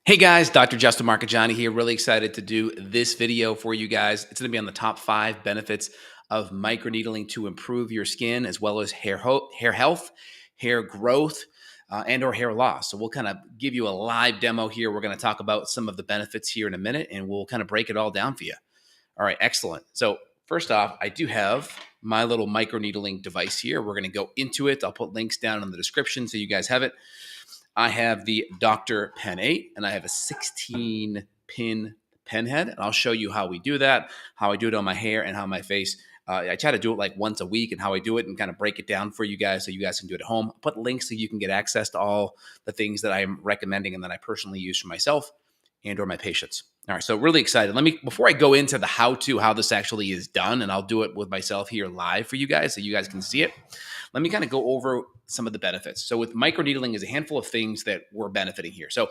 Hey guys, Dr. Justin Marcagiani here. Really excited to do this video for you guys. It's going to be on the top 5 benefits of microneedling to improve your skin, as well as hair health, hair growth, and or hair loss. So we'll kind of give you a live demo here. We're going to talk about some of the benefits here in a minute, and we'll kind of break it all down for you. All right, excellent. So first off, I do have my little microneedling device here. We're going to go into it. I'll put links down in the description so you guys have it. I have the Dr. Pen 8, and I have a 16-pin pen head, and I'll show you how we do that, how I do it on my hair and how my face. I try to do it like once a week and how I do it and kind of break it down for you guys so you guys can do it at home. I'll put links so you can get access to all the things that I'm recommending and that I personally use for myself and or my patients. All right, so really excited. Before I go into the how this actually is done, and I'll do it with myself here live for you guys so you guys can see it. Let me kind of go over some of the benefits. So with microneedling is a handful of things that we're benefiting here. So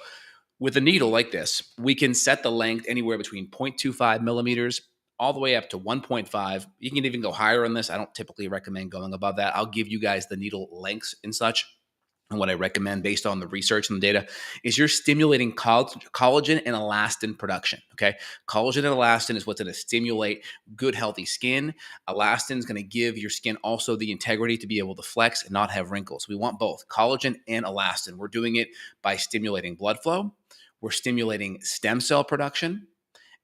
with a needle like this, we can set the length anywhere between 0.25 millimeters all the way up to 1.5. You can even go higher on this. I don't typically recommend going above that. I'll give you guys the needle lengths and such. And what I recommend based on the research and the data is you're stimulating collagen and elastin production, okay? Collagen and elastin is what's going to stimulate good, healthy skin. Elastin is going to give your skin also the integrity to be able to flex and not have wrinkles. We want both collagen and elastin. We're doing it by stimulating blood flow. We're stimulating stem cell production.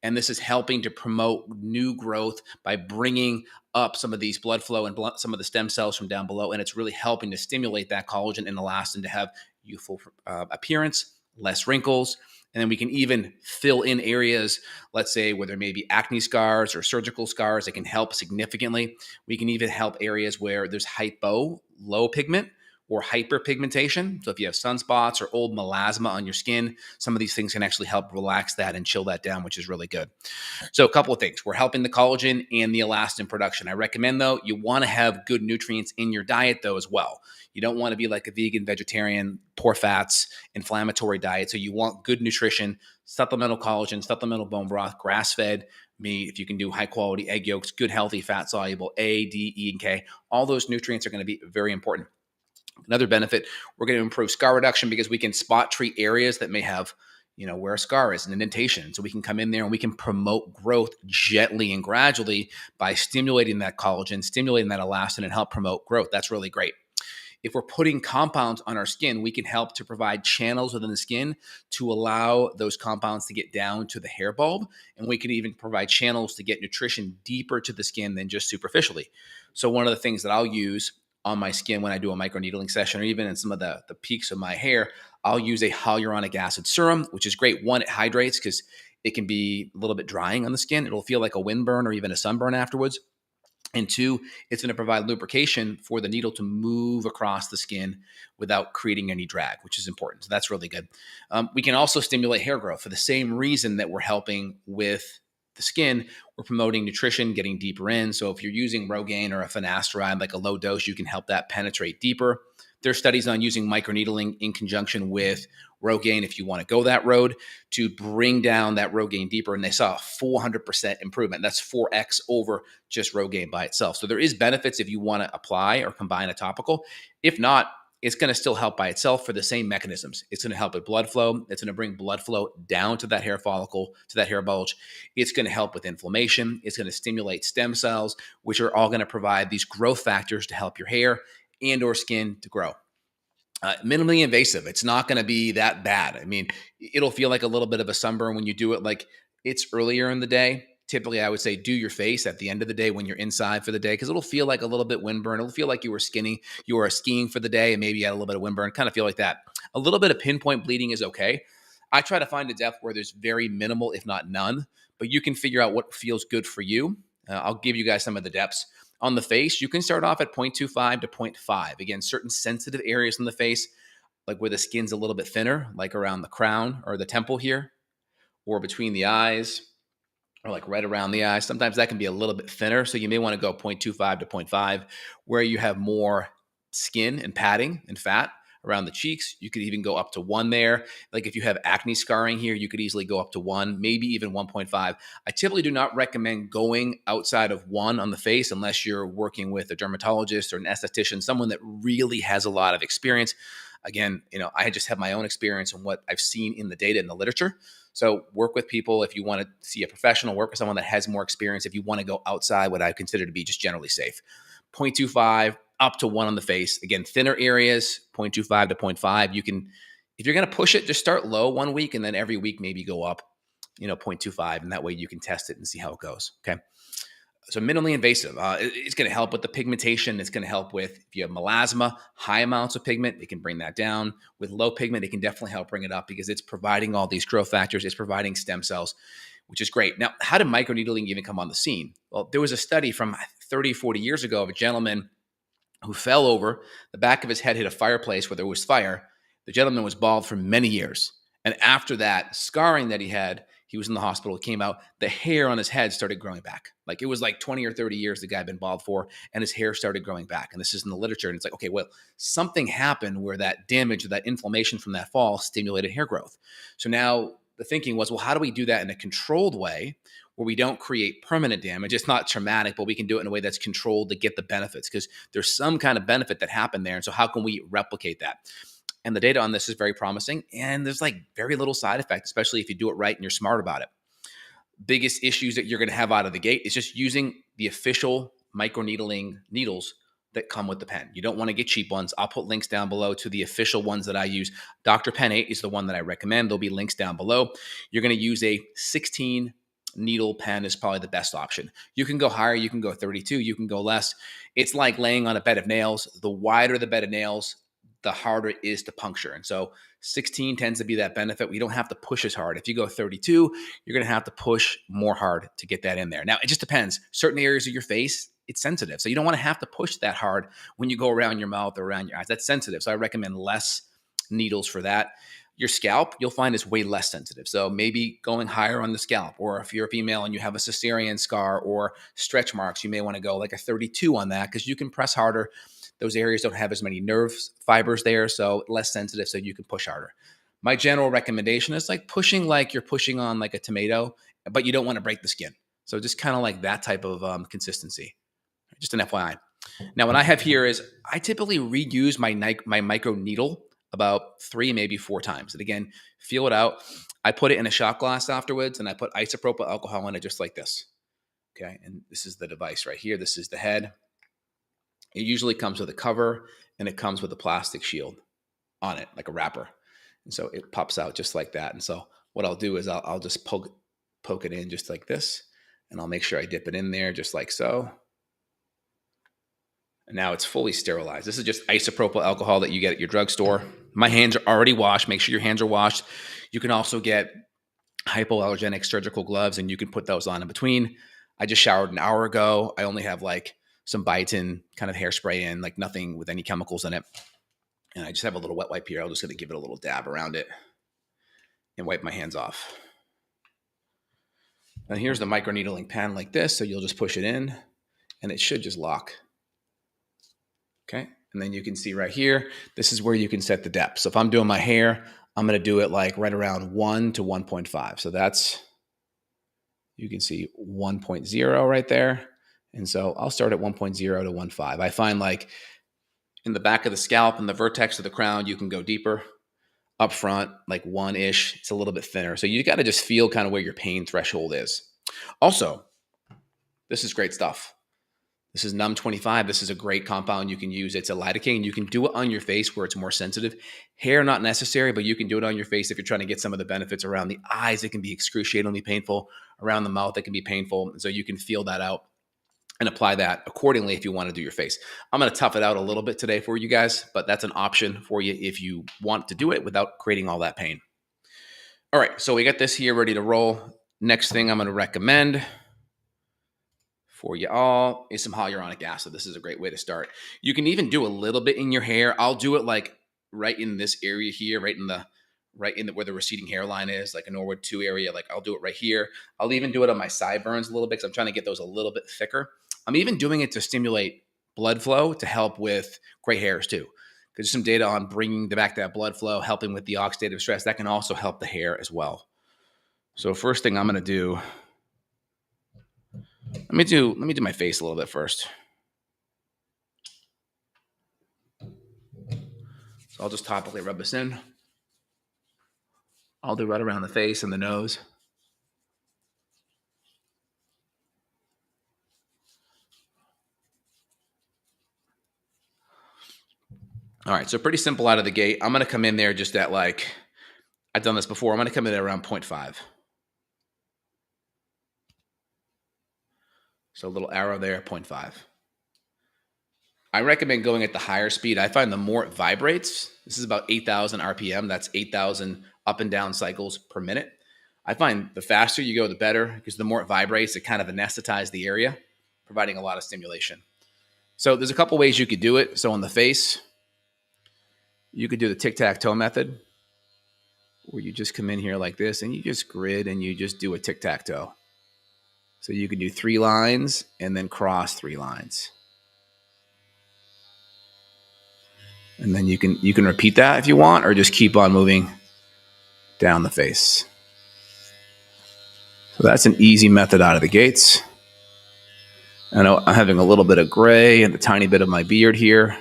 And this is helping to promote new growth by bringing up some of these blood flow and some of the stem cells from down below. And it's really helping to stimulate that collagen and elastin to have youthful appearance, less wrinkles. And then we can even fill in areas, let's say, where there may be acne scars or surgical scars. It can help significantly. We can even help areas where there's low pigment, or hyperpigmentation. So if you have sunspots or old melasma on your skin, some of these things can actually help relax that and chill that down, which is really good. So a couple of things. We're helping the collagen and the elastin production. I recommend, though, you want to have good nutrients in your diet, though, as well. You don't want to be like a vegan, vegetarian, poor fats, inflammatory diet. So you want good nutrition, supplemental collagen, supplemental bone broth, grass-fed meat. If you can do high-quality egg yolks, good, healthy, fat-soluble A, D, E, and K, all those nutrients are going to be very important. Another benefit, we're going to improve scar reduction because we can spot treat areas that may have, where a scar is, an indentation. So we can come in there and we can promote growth gently and gradually by stimulating that collagen, stimulating that elastin, and help promote growth. That's really great. If we're putting compounds on our skin, we can help to provide channels within the skin to allow those compounds to get down to the hair bulb. And we can even provide channels to get nutrition deeper to the skin than just superficially. So one of the things that I'll use on my skin when I do a microneedling session, or even in some of the peaks of my hair, I'll use a hyaluronic acid serum, which is great. One, it hydrates because it can be a little bit drying on the skin. It'll feel like a windburn or even a sunburn afterwards. And two, it's going to provide lubrication for the needle to move across the skin without creating any drag, which is important. So that's really good. We can also stimulate hair growth for the same reason that we're helping with the skin. We're promoting nutrition, getting deeper in. So if you're using Rogaine or a finasteride, like a low dose, you can help that penetrate deeper. There's studies on using microneedling in conjunction with Rogaine if you want to go that road to bring down that Rogaine deeper. And they saw a 400% improvement. That's 4x over just Rogaine by itself. So there is benefits if you want to apply or combine a topical. If not, it's going to still help by itself for the same mechanisms. It's going to help with blood flow. It's going to bring blood flow down to that hair follicle, to that hair bulge. It's going to help with inflammation. It's going to stimulate stem cells, which are all going to provide these growth factors to help your hair and or skin to grow. Minimally invasive. It's not going to be that bad. I mean, it'll feel like a little bit of a sunburn when you do it. Like it's earlier in the day. Typically, I would say do your face at the end of the day when you're inside for the day, because it'll feel like a little bit windburn. It'll feel like you were skiing for the day and maybe you had a little bit of windburn, kind of feel like that. A little bit of pinpoint bleeding is okay. I try to find a depth where there's very minimal, if not none, but you can figure out what feels good for you. I'll give you guys some of the depths. On the face, you can start off at 0.25 to 0.5. Again, certain sensitive areas in the face, like where the skin's a little bit thinner, like around the crown or the temple here, or between the eyes, or like right around the eye. Sometimes that can be a little bit thinner. So you may want to go 0.25 to 0.5, where you have more skin and padding and fat around the cheeks. You could even go up to 1 there. Like if you have acne scarring here, you could easily go up to 1, maybe even 1.5. I typically do not recommend going outside of 1 on the face unless you're working with a dermatologist or an esthetician, someone that really has a lot of experience. Again, I just have my own experience and what I've seen in the data in the literature. So work with people. If you want to see a professional, work with someone that has more experience. If you want to go outside what I consider to be just generally safe, 0.25 up to 1 on the face. Again, thinner areas, 0.25 to zero point 0.5. You can, if you're going to push it, just start low 1 week and then every week maybe go up, 0.25. And that way you can test it and see how it goes. Okay. So minimally invasive, it's going to help with the pigmentation. It's going to help with, if you have melasma, high amounts of pigment, it can bring that down. With low pigment, it can definitely help bring it up because it's providing all these growth factors. It's providing stem cells, which is great. Now, how did microneedling even come on the scene? Well, there was a study from 30, 40 years ago of a gentleman who fell over. The back of his head hit a fireplace where there was fire. The gentleman was bald for many years. And after that scarring that he had, he was in the hospital, came out, the hair on his head started growing back. Like it was like 20 or 30 years the guy had been bald for, and his hair started growing back. And this is in the literature. And it's like, okay, well, something happened where that damage, that inflammation from that fall stimulated hair growth. So now the thinking was, well, how do we do that in a controlled way where we don't create permanent damage? It's not traumatic, but we can do it in a way that's controlled to get the benefits because there's some kind of benefit that happened there. And so how can we replicate that? And the data on this is very promising. And there's like very little side effect, especially if you do it right and you're smart about it. Biggest issues that you're going to have out of the gate is just using the official microneedling needles that come with the pen. You don't want to get cheap ones. I'll put links down below to the official ones that I use. Dr. Pen 8 is the one that I recommend. There'll be links down below. You're going to use a 16 needle pen is probably the best option. You can go higher. You can go 32. You can go less. It's like laying on a bed of nails. The wider the bed of nails, the harder it is to puncture. And so 16 tends to be that benefit. We don't have to push as hard. If you go 32, you're going to have to push more hard to get that in there. Now, it just depends. Certain areas of your face, it's sensitive. So you don't want to have to push that hard when you go around your mouth or around your eyes. That's sensitive. So I recommend less needles for that. Your scalp, you'll find is way less sensitive. So maybe going higher on the scalp, or if you're a female and you have a cesarean scar or stretch marks, you may want to go like a 32 on that because you can press harder. Those areas don't have as many nerve fibers there, so less sensitive, so you can push harder. My general recommendation is like pushing like you're pushing on like a tomato, but you don't want to break the skin. So just kind of like that type of consistency. Just an FYI. Now, what I have here is I typically reuse my micro needle about 3, maybe 4 times. And again, feel it out. I put it in a shot glass afterwards, and I put isopropyl alcohol in it just like this. Okay, and this is the device right here. This is the head. It usually comes with a cover, and it comes with a plastic shield on it, like a wrapper. And so it pops out just like that. And so what I'll do is I'll just poke it in just like this, and I'll make sure I dip it in there just like so. And now it's fully sterilized. This is just isopropyl alcohol that you get at your drugstore. My hands are already washed. Make sure your hands are washed. You can also get hypoallergenic surgical gloves, and you can put those on in between. I just showered an hour ago. I only have like some biotin kind of hairspray in, like nothing with any chemicals in it. And I just have a little wet wipe here. I'm just going to give it a little dab around it and wipe my hands off. And here's the microneedling pen like this. So you'll just push it in and it should just lock. Okay. And then you can see right here, this is where you can set the depth. So if I'm doing my hair, I'm going to do it like right around 1 to 1.5. So that's, you can see 1.0 right there. And so I'll start at 1.0 to 1.5. I find like in the back of the scalp and the vertex of the crown, you can go deeper. Up front, like 1-ish, it's a little bit thinner. So you got to just feel kind of where your pain threshold is. Also, this is great stuff. This is Num 25. This is a great compound you can use. It's a lidocaine. You can do it on your face where it's more sensitive. Hair, not necessary, but you can do it on your face if you're trying to get some of the benefits around the eyes. It can be excruciatingly painful. Around the mouth, it can be painful. So you can feel that out and apply that accordingly if you want to do your face. I'm going to tough it out a little bit today for you guys, but that's an option for you if you want to do it without creating all that pain. All right, so we got this here ready to roll. Next thing I'm going to recommend for you all is some hyaluronic acid. This is a great way to start. You can even do a little bit in your hair. I'll do it like right in this area here, right in the where the receding hairline is, like a Norwood 2 area. Like I'll do it right here. I'll even do it on my sideburns a little bit because I'm trying to get those a little bit thicker. I'm even doing it to stimulate blood flow to help with gray hairs too. Because there's some data on bringing back that blood flow, helping with the oxidative stress. That can also help the hair as well. So first thing I'm going to do, let me do my face a little bit first. So I'll just topically rub this in. I'll do right around the face and the nose. All right, so pretty simple out of the gate. I'm going to come in there just at like, I've done this before. I'm going to come in at around 0.5. So a little arrow there, 0.5. I recommend going at the higher speed. I find the more it vibrates, this is about 8,000 RPM. That's 8,000 up and down cycles per minute. I find the faster you go, the better, because the more it vibrates, it kind of anesthetizes the area, providing a lot of stimulation. So there's a couple ways you could do it. So on the face, you could do the tic-tac-toe method, where you just come in here like this and you just grid and you just do a tic-tac-toe. So you can do 3 lines and then cross 3 lines. And then you can repeat that if you want, or just keep on moving down the face. So that's an easy method out of the gates. I know I'm having a little bit of gray and a tiny bit of my beard here,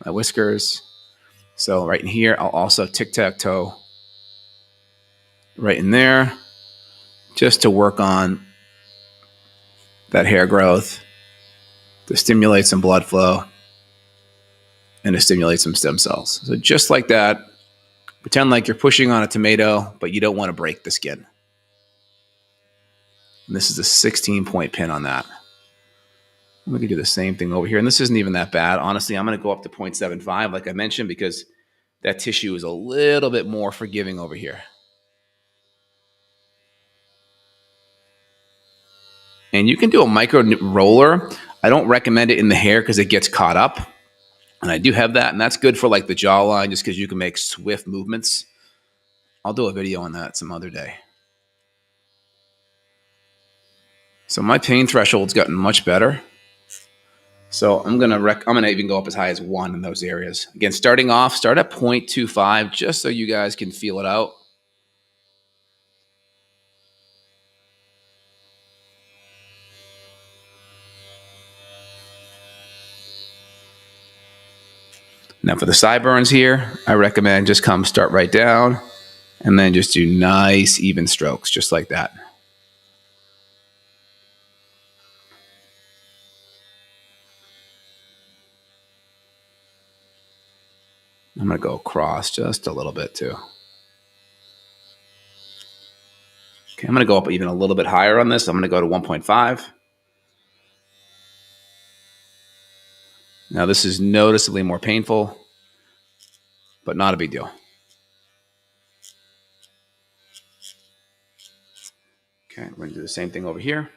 my whiskers. So right in here, I'll also tic-tac-toe right in there, just to work on that hair growth, to stimulate some blood flow, and to stimulate some stem cells. So just like that, pretend like you're pushing on a tomato, but you don't want to break the skin. And this is a 16-point pin on that. I'm going to do the same thing over here. And this isn't even that bad. Honestly, I'm going to go up to 0.75, like I mentioned, because that tissue is a little bit more forgiving over here. And you can do a micro roller. I don't recommend it in the hair because it gets caught up. And I do have that. And that's good for like the jawline, just because you can make swift movements. I'll do a video on that some other day. So my pain threshold's gotten much better. So I'm gonna even go up as high as 1 in those areas. Again, starting off, start at 0.25, just so you guys can feel it out. Now for the sideburns here, I recommend just start right down, and then just do nice even strokes, just like that. I'm going to go across just a little bit too. Okay, I'm going to go up even a little bit higher on this. I'm going to go to 1.5. Now this is noticeably more painful, but not a big deal. Okay, we're going to do the same thing over here.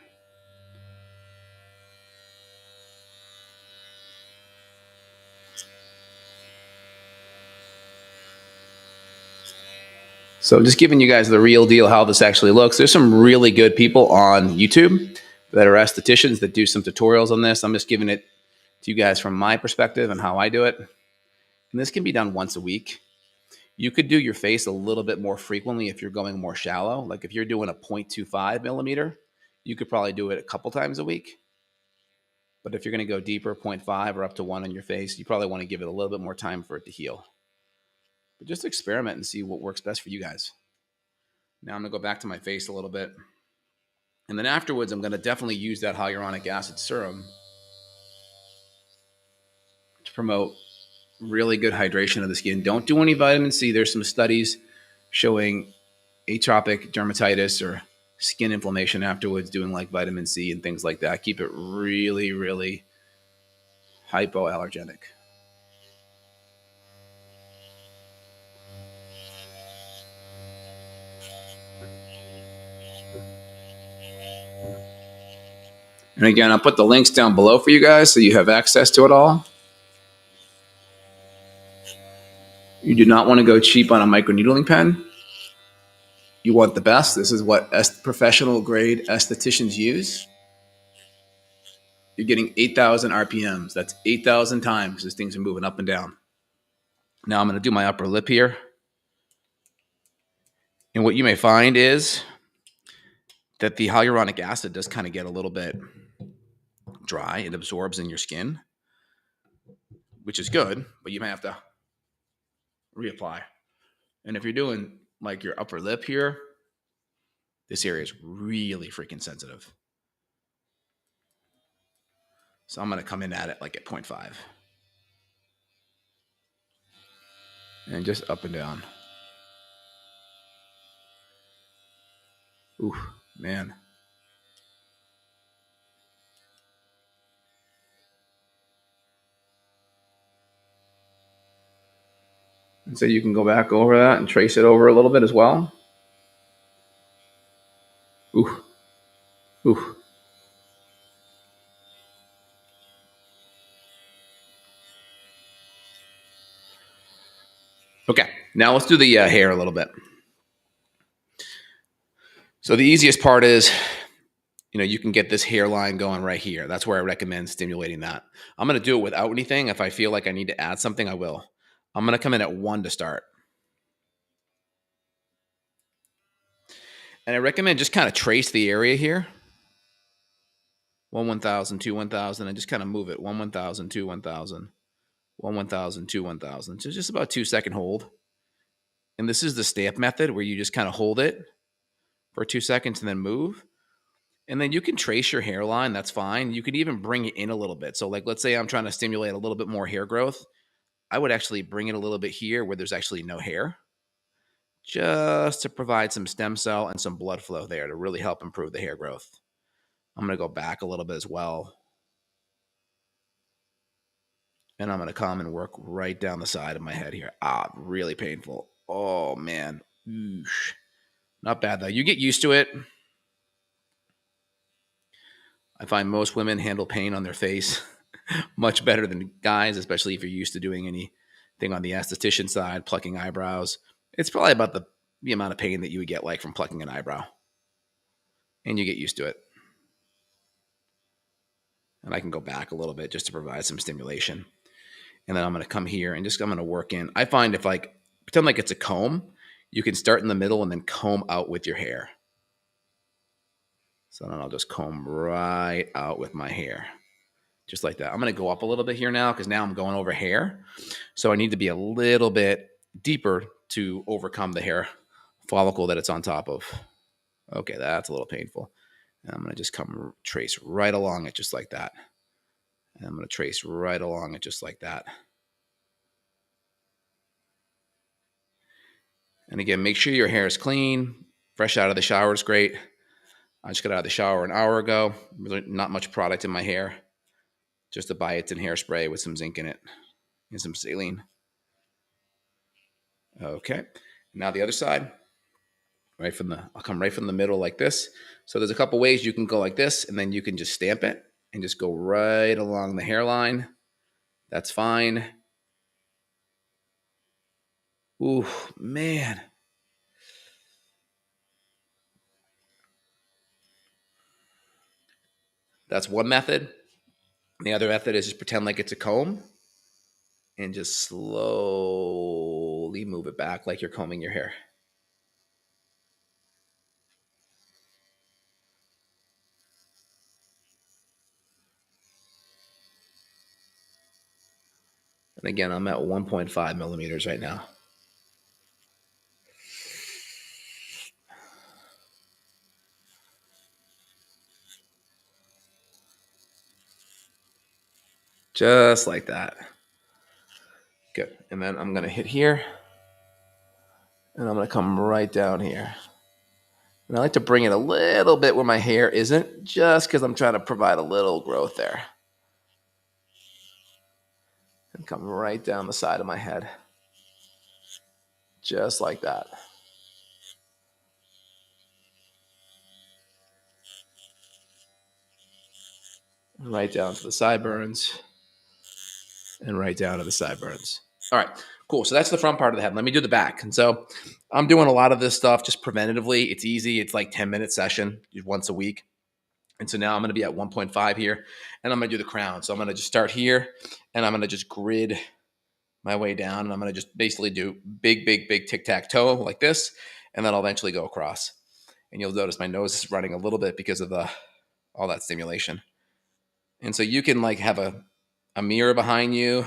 So just giving you guys the real deal how this actually looks. There's some really good people on YouTube that are estheticians that do some tutorials on this. I'm just giving it to you guys from my perspective and how I do it. And this can be done once a week. You could do your face a little bit more frequently if you're going more shallow. Like if you're doing a 0.25 millimeter, you could probably do it a couple times a week. But if you're going to go deeper, 0.5 or up to 1 on your face, you probably want to give it a little bit more time for it to heal. But just experiment and see what works best for you guys. Now I'm going to go back to my face a little bit. And then afterwards, I'm going to definitely use that hyaluronic acid serum to promote really good hydration of the skin. Don't do any vitamin C. There's some studies showing atopic dermatitis or skin inflammation afterwards doing like vitamin C and things like that. Keep it really, really hypoallergenic. And again, I'll put the links down below for you guys so you have access to it all. You do not want to go cheap on a microneedling pen. You want the best. This is what professional grade estheticians use. You're getting 8,000 RPMs. That's 8,000 times these things are moving up and down. Now I'm going to do my upper lip here. And what you may find is that the hyaluronic acid does kind of get a little bit dry. It absorbs in your skin, which is good, but you may have to reapply. And if you're doing like your upper lip here, this area is really freaking sensitive. So I'm going to come in at it like at 0.5. And just up and down. Ooh, man. And so you can go back over that and trace it over a little bit as well. Ooh, ooh. Okay, now let's do the hair a little bit. So the easiest part is, you can get this hairline going right here. That's where I recommend stimulating that. I'm going to do it without anything. If I feel like I need to add something, I will. I'm going to come in at 1 to start. And I recommend just kind of trace the area here. 1, 1,000, 2, 1,000, and just kind of move it. 1, 1,000, 2, 1,000, 1, 1,000, 2, 1,000. So just about 2-second hold. And this is the stamp method where you just kind of hold it for 2 seconds and then move. And then you can trace your hairline. That's fine. You can even bring it in a little bit. So like, let's say I'm trying to stimulate a little bit more hair growth. I would actually bring it a little bit here where there's actually no hair, just to provide some stem cell and some blood flow there to really help improve the hair growth. I'm going to go back a little bit as well. And I'm going to come and work right down the side of my head here. Really painful. Oh, man. Oosh. Not bad, though. You get used to it. I find most women handle pain on their face much better than guys, especially if you're used to doing anything on the esthetician side, plucking eyebrows. It's probably about the amount of pain that you would get like from plucking an eyebrow. And you get used to it. And I can go back a little bit just to provide some stimulation. And then I'm going to come here and I'm going to work in. I find if pretend like it's a comb, you can start in the middle and then comb out with your hair. So then I'll just comb right out with my hair. Just like that. I'm going to go up a little bit here now because now I'm going over hair. So I need to be a little bit deeper to overcome the hair follicle that it's on top of. Okay, that's a little painful. And I'm going to just trace right along it just like that. And I'm going to trace right along it just like that. And again, make sure your hair is clean. Fresh out of the shower is great. I just got out of the shower an hour ago. Really not much product in my hair. Just a biotin hairspray with some zinc in it and some saline. Okay. Now the other side. I'll come right from the middle like this. So there's a couple ways you can go like this, and then you can just stamp it and just go right along the hairline. That's fine. Ooh, man. That's one method. The other method is just pretend like it's a comb and just slowly move it back like you're combing your hair. And again, I'm at 1.5 millimeters right now. Just like that. Good. And then I'm going to hit here. And I'm going to come right down here. And I like to bring it a little bit where my hair isn't, just because I'm trying to provide a little growth there. And come right down the side of my head. Just like that. Right down to the sideburns. And right down to the sideburns. All right, cool. So that's the front part of the head. Let me do the back. And so I'm doing a lot of this stuff just preventatively. It's easy. It's like 10-minute session once a week. And so now I'm going to be at 1.5 here, and I'm going to do the crown. So I'm going to just start here, and I'm going to just grid my way down, and I'm going to just basically do big, big, big tic-tac-toe like this, and then I'll eventually go across. And you'll notice my nose is running a little bit because of all that stimulation. And so you can like have a mirror behind you.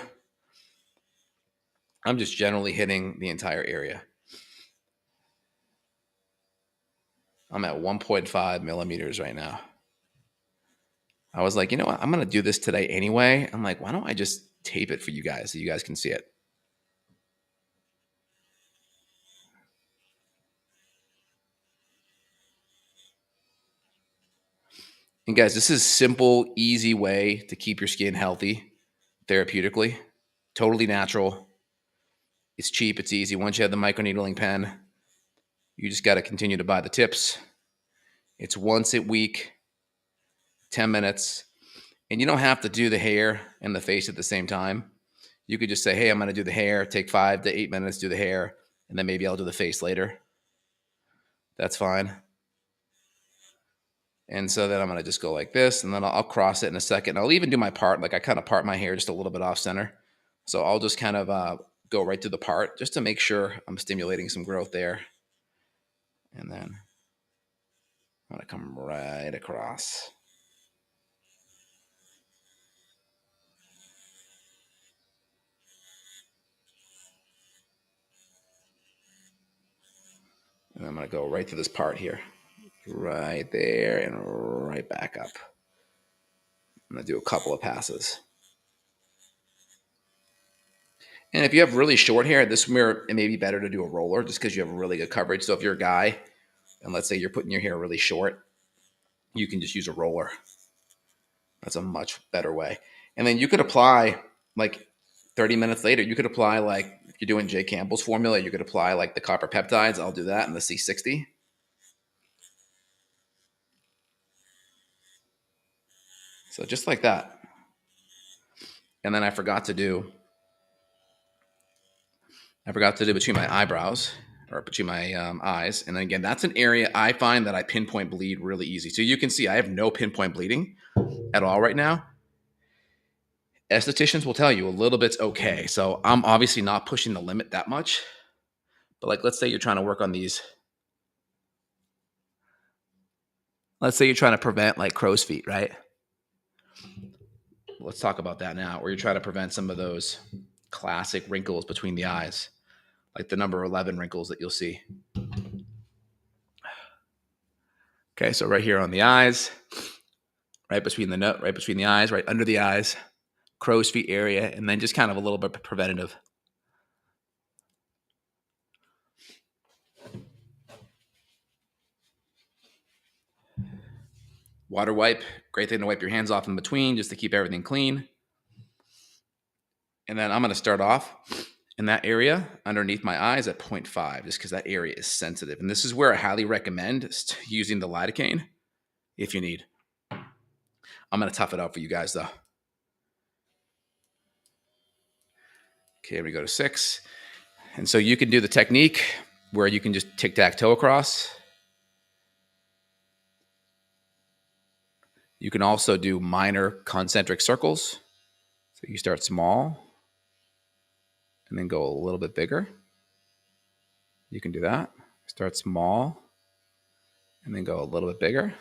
I'm just generally hitting the entire area. I'm at 1.5 millimeters right now. I was like, you know what? I'm going to do this today anyway. I'm like, why don't I just tape it for you guys so you guys can see it? And guys, this is simple, easy way to keep your skin healthy therapeutically. Totally natural. It's cheap. It's easy. Once you have the microneedling pen, you just got to continue to buy the tips. It's once a week, 10 minutes. And you don't have to do the hair and the face at the same time. You could just say, hey, I'm going to do the hair, take 5 to 8 minutes, do the hair, and then maybe I'll do the face later. That's fine. And so then I'm going to just go like this, and then I'll cross it in a second. I'll even do my part. Like I kind of part my hair just a little bit off center. So I'll just kind of go right through the part just to make sure I'm stimulating some growth there. And then I'm going to come right across. And I'm going to go right through this part here. Right there and right back up. I'm going to do a couple of passes. And if you have really short hair, this where it may be better to do a roller just because you have really good coverage. So if you're a guy and let's say you're putting your hair really short, you can just use a roller. That's a much better way. And then you could apply like 30 minutes later, you could apply like if you're doing Jay Campbell's formula, you could apply like the copper peptides. I'll do that in the C60. So just like that. And then I forgot to do between my eyebrows or between my eyes. And then again, that's an area I find that I pinpoint bleed really easy. So you can see I have no pinpoint bleeding at all right now. Estheticians will tell you a little bit's okay. So I'm obviously not pushing the limit that much. But like, let's say you're trying to work on these. Let's say you're trying to prevent like crow's feet, right? Let's talk about that now. Or you're trying to prevent some of those classic wrinkles between the eyes, like the number 11 wrinkles that you'll see. Okay, so right here on the eyes, right between the eyes, right under the eyes, crow's feet area, and then just kind of a little bit preventative. Water wipe, great thing to wipe your hands off in between just to keep everything clean. And then I'm going to start off in that area underneath my eyes at 0.5, just because that area is sensitive. And this is where I highly recommend using the lidocaine if you need. I'm going to tough it out for you guys though. Okay, we go to 6. And so you can do the technique where you can just tic-tac-toe across. You can also do minor concentric circles. So you start small and then go a little bit bigger. You can do that. Start small and then go a little bit bigger.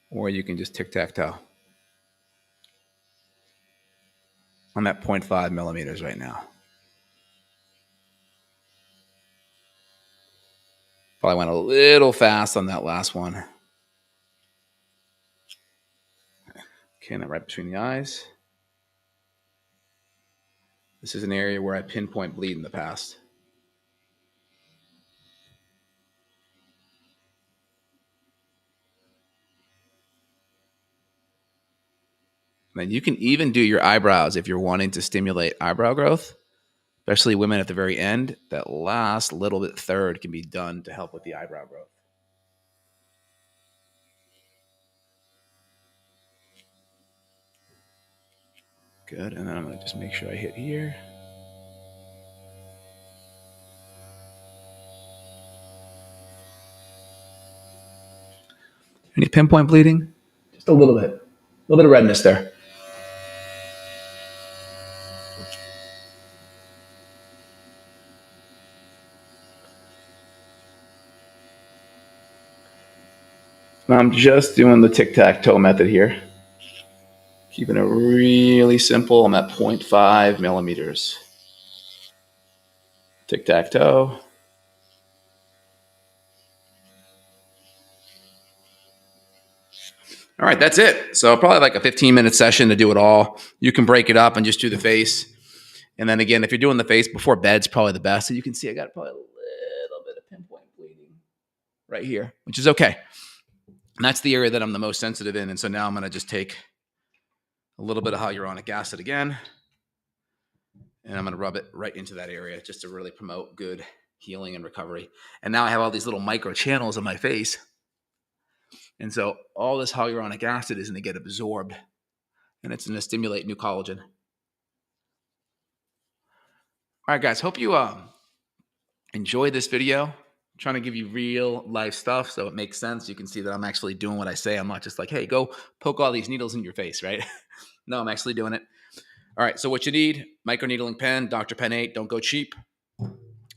Or you can just tic-tac-toe. I'm at 0.5 millimeters right now. Probably went a little fast on that last one. Okay, now right between the eyes. This is an area where I pinpoint bleed in the past. And you can even do your eyebrows if you're wanting to stimulate eyebrow growth, especially women at the very end. That last little bit third can be done to help with the eyebrow growth. Good, and then I'm gonna just make sure I hit here. Any pinpoint bleeding? Just a little bit of redness there. I'm just doing the tic-tac-toe method here. Keeping it really simple. I'm at 0.5 millimeters. Tic-tac-toe. All right, that's it. So probably like a 15-minute session to do it all. You can break it up and just do the face. And then again, if you're doing the face before bed's probably the best. So you can see I got probably a little bit of pinpoint bleeding right here, which is okay. And that's the area that I'm the most sensitive in. And so now I'm going to just take a little bit of hyaluronic acid again, and I'm going to rub it right into that area just to really promote good healing and recovery. And now I have all these little micro channels on my face. And so all this hyaluronic acid is going to get absorbed, and it's going to stimulate new collagen. All right, guys, hope you enjoy this video. I'm trying to give you real life stuff so it makes sense. You can see that I'm actually doing what I say. I'm not just like, hey, go poke all these needles in your face, right? No, I'm actually doing it. All right, so what you need, microneedling pen, Dr. Pen 8, don't go cheap.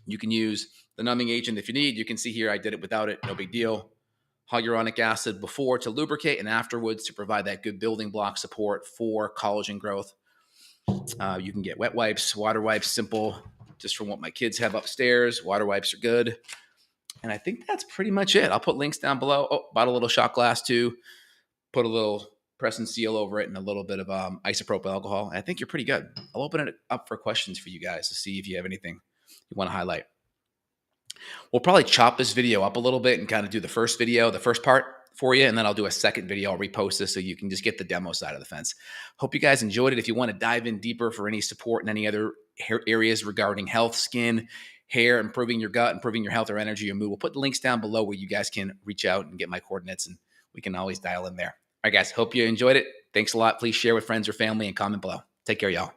You can use the numbing agent if you need. You can see here I did it without it, no big deal. Hyaluronic acid before to lubricate and afterwards to provide that good building block support for collagen growth. You can get wet wipes, water wipes, simple, just from what my kids have upstairs. Water wipes are good. And I think that's pretty much it. I'll put links down below. Oh, bought a little shot glass too. Put a little press and seal over it and a little bit of isopropyl alcohol. And I think you're pretty good. I'll open it up for questions for you guys to see if you have anything you want to highlight. We'll probably chop this video up a little bit and kind of do the first video, the first part for you. And then I'll do a second video. I'll repost this so you can just get the demo side of the fence. Hope you guys enjoyed it. If you want to dive in deeper for any support in any other areas regarding health, skin, hair, improving your gut, improving your health or energy or mood, we'll put the links down below where you guys can reach out and get my coordinates, and we can always dial in there. All right, guys, hope you enjoyed it. Thanks a lot. Please share with friends or family and comment below. Take care, y'all.